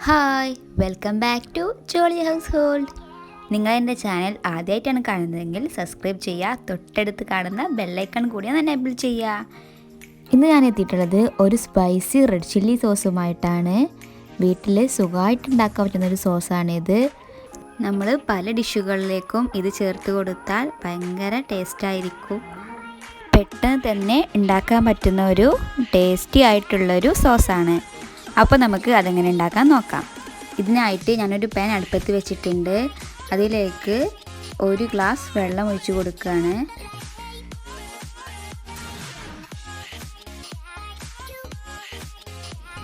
Hi, welcome back to Jolly Household. നിങ്ങൾ എൻ്റെ channel ആദ്യമായിട്ടാണ് കാണുന്നതെങ്കിൽ സബ്സ്ക്രൈബ് ചെയ്യുക. തൊട്ടടുത്ത് കാണുന്ന ബെല്ലൈക്കൺ കൂടി ഒന്ന് എനേബിൾ ചെയ്യുക. ഇന്ന് ഞാൻ എത്തിയിട്ടുള്ളത് ഒരു സ്പൈസി റെഡ് ചില്ലി സോസുമായിട്ടാണ്. വീട്ടിൽ സുഖമായിട്ട് ഉണ്ടാക്കാൻ പറ്റുന്നൊരു സോസാണിത്. നമ്മൾ പല ഡിഷുകളിലേക്കും ഇത് ചേർത്ത് കൊടുത്താൽ ഭയങ്കര ടേസ്റ്റായിരിക്കും. പെട്ടെന്ന് തന്നെ ഉണ്ടാക്കാൻ പറ്റുന്ന ഒരു ടേസ്റ്റി ആയിട്ടുള്ളൊരു സോസാണ്. അപ്പോൾ നമുക്ക് അതെങ്ങനെ ഉണ്ടാക്കാൻ നോക്കാം. ഇതിനായിട്ട് ഞാനൊരു പാൻ അടുപ്പത്ത് വെച്ചിട്ടുണ്ട്. അതിലേക്ക് 1 ഗ്ലാസ് വെള്ളം ഒഴിച്ച് കൊടുക്കുകയാണ്.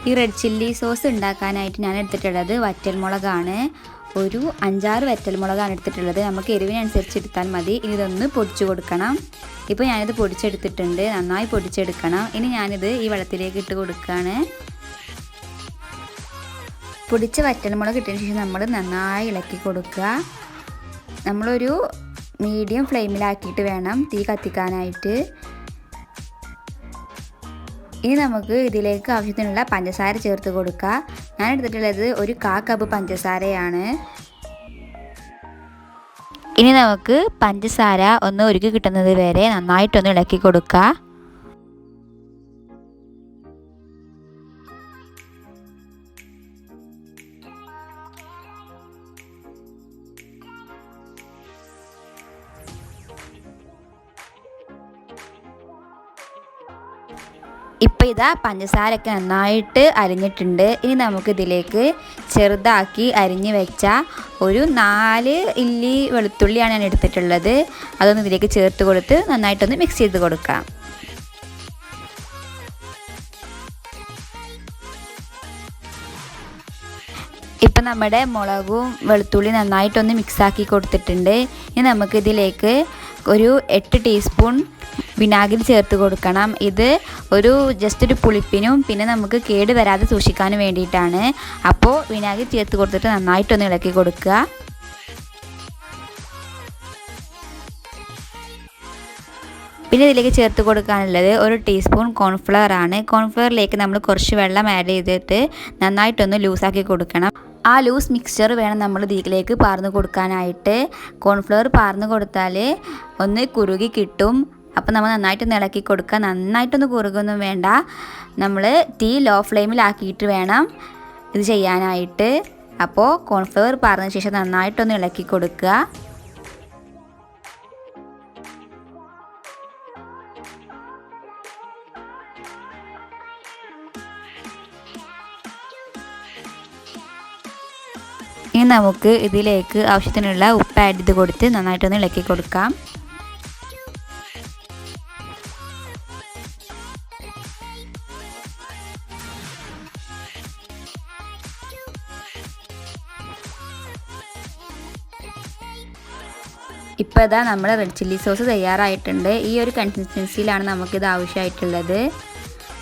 ഈ റെഡ് ചില്ലി സോസ് ഉണ്ടാക്കാനായിട്ട് ഞാൻ എടുത്തിട്ടുള്ളത് വറ്റൽമുളകാണ്. ഒരു 5-6 വറ്റൽമുളകാണ് എടുത്തിട്ടുള്ളത്. നമുക്ക് എരിവിനനുസരിച്ച് എടുത്താൽ മതി. ഇനി ഇതൊന്ന് പൊടിച്ച് കൊടുക്കണം. ഇപ്പോൾ ഞാനിത് പൊടിച്ചെടുത്തിട്ടുണ്ട്. നന്നായി പൊടിച്ചെടുക്കണം. ഇനി ഞാനിത് ഈ വെള്ളത്തിലേക്ക് ഇട്ട് കൊടുക്കുകയാണ്. പൊടിച്ച വറ്റൽമുളക് ഇട്ടതിന് ശേഷം നമ്മൾ നന്നായി ഇളക്കി കൊടുക്കുക. നമ്മളൊരു മീഡിയം ഫ്ലെയിമിലാക്കിയിട്ട് വേണം തീ കത്തിക്കാനായിട്ട്. ഇനി നമുക്ക് ഇതിലേക്ക് ആവശ്യത്തിനുള്ള പഞ്ചസാര ചേർത്ത് കൊടുക്കുക. ഞാൻ എടുത്തിട്ടുള്ളത് ഒരു 1/4 കപ്പ് പഞ്ചസാരയാണ്. ഇനി നമുക്ക് പഞ്ചസാര ഒന്ന് ഉരുക്കി കിട്ടുന്നത് വരെ നന്നായിട്ടൊന്ന് ഇളക്കി കൊടുക്കുക. ഇപ്പോൾ ഇതാ പഞ്ചസാരയൊക്കെ നന്നായിട്ട് അരിഞ്ഞിട്ടുണ്ട്. ഇനി നമുക്കിതിലേക്ക് ചെറുതാക്കി അരിഞ്ഞ് വെച്ച ഒരു 4 ഇല്ലി വെളുത്തുള്ളിയാണ് ഞാൻ എടുത്തിട്ടുള്ളത്. അതൊന്ന് ഇതിലേക്ക് ചേർത്ത് കൊടുത്ത് നന്നായിട്ടൊന്ന് മിക്സ് ചെയ്ത് കൊടുക്കാം. ഇപ്പം നമ്മുടെ മുളകും വെളുത്തുള്ളി നന്നായിട്ടൊന്ന് മിക്സാക്കി കൊടുത്തിട്ടുണ്ട്. ഇനി നമുക്കിതിലേക്ക് ഒരു 8 ടീസ്പൂൺ വിനാഗിരി ചേർത്ത് കൊടുക്കണം. ഇത് ജസ്റ്റ് ഒരു പുളിപ്പിനും പിന്നെ നമുക്ക് കേട് വരാതെ സൂക്ഷിക്കാനും വേണ്ടിയിട്ടാണ്. അപ്പോൾ വിനാഗിരി ചേർത്ത് കൊടുത്തിട്ട് നന്നായിട്ടൊന്ന് ഇളക്കി കൊടുക്കുക. പിന്നെ ഇതിലേക്ക് ചേർത്ത് കൊടുക്കാനുള്ളത് 1 ടീസ്പൂൺ കോൺഫ്ലവർ ആണ്. കോൺഫ്ലവറിലേക്ക് നമ്മൾ കുറച്ച് വെള്ളം ആഡ് ചെയ്തിട്ട് നന്നായിട്ടൊന്ന് ലൂസാക്കി കൊടുക്കണം. ആ ലൂസ് മിക്സ്ചർ വേണം നമ്മൾ ഇതിലേക്ക് പാർന്ന് കൊടുക്കാനായിട്ട്. കോൺഫ്ലവർ പാർന്ന് കൊടുത്താൽ ഒന്ന് കുറുകി കിട്ടും. അപ്പോൾ നമ്മൾ നന്നായിട്ടൊന്ന് ഇളക്കി കൊടുക്കുക. നന്നായിട്ടൊന്ന് കുറുകൊന്നും വേണ്ട. നമ്മൾ തീ ലോ ഫ്ലെയിമിലാക്കിയിട്ട് വേണം ഇത് ചെയ്യാനായിട്ട്. അപ്പോൾ കോൺഫ്ലവർ പാർന്നതിന് ശേഷം നന്നായിട്ടൊന്ന് ഇളക്കി കൊടുക്കുക. ഇനി നമുക്ക് ഇതിലേക്ക് ആവശ്യത്തിനുള്ള ഉപ്പ് ആഡ് ചെയ്ത് കൊടുത്ത് നന്നായിട്ടൊന്ന് ഇളക്കി കൊടുക്കാം. ഇപ്പോൾ ഇതാ നമ്മുടെ റെഡ് ചില്ലി സോസ് തയ്യാറായിട്ടുണ്ട്. ഈ ഒരു കൺസിസ്റ്റൻസിയിലാണ് നമുക്കിത് ആവശ്യമായിട്ടുള്ളത്.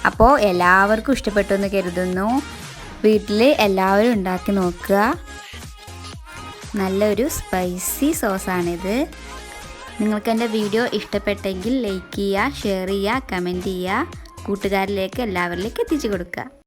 അപ്പോൾ എല്ലാവർക്കും ഇഷ്ടപ്പെട്ടു എന്ന് കരുതുന്നു. വീട്ടിൽ എല്ലാവരും ഉണ്ടാക്കി നോക്കുക. നല്ലൊരു സ്പൈസി സോസാണിത്. നിങ്ങൾക്ക് എൻ്റെ വീഡിയോ ഇഷ്ടപ്പെട്ടെങ്കിൽ ലൈക്ക് ചെയ്യുക, ഷെയർ ചെയ്യുക, കമൻറ്റ് ചെയ്യുക. കൂട്ടുകാരിലേക്ക് എല്ലാവരിലേക്ക് എത്തിച്ചു കൊടുക്കുക.